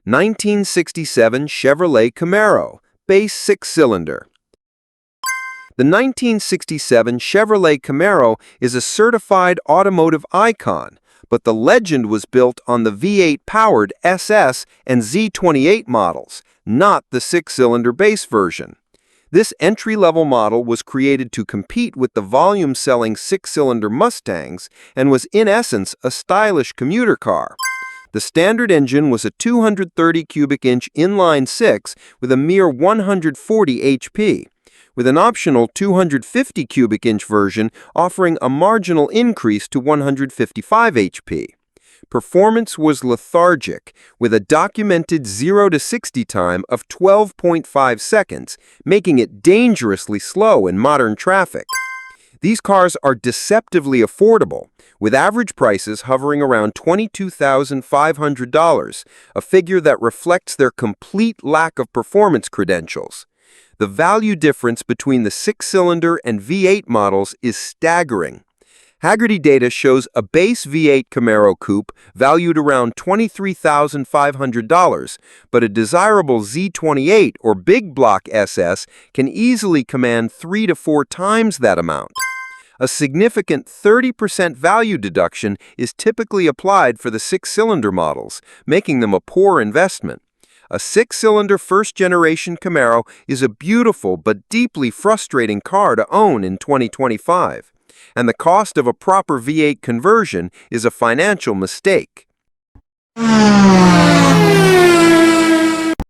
1967 Chevrolet Camaro, base 6-cylinder. The 1967 Chevrolet Camaro is a certified automotive icon, but the legend was built on the V8-powered SS and Z28 models, not the 6-cylinder base version. This entry-level model was created to compete with the volume-selling 6-cylinder Mustangs and was in essence a stylish commuter car. The standard engine was a 230 cubic inch inline-six with a mere 140 HP, with an optional 250 cubic inch version offering a marginal increase to 155 HP. Performance was lethargic, with a documented 0 to 60 time of 12.5 seconds, making it dangerously slow in modern traffic. These cars are deceptively affordable, with average prices hovering around $22,500, a figure that reflects their complete lack of performance credentials. The value difference between the 6-cylinder and V8 models is staggering. Hagerty data shows a base V8 Camaro coupe valued around $23,500, but a desirable Z28 or big block SS can easily command 3 to 4 times that amount. A significant 30% value deduction is typically applied for the 6-cylinder models, making them a poor investment. A 6-cylinder first-generation Camaro is a beautiful but deeply frustrating car to own in 2025, and the cost of a proper V8 conversion is a financial mistake.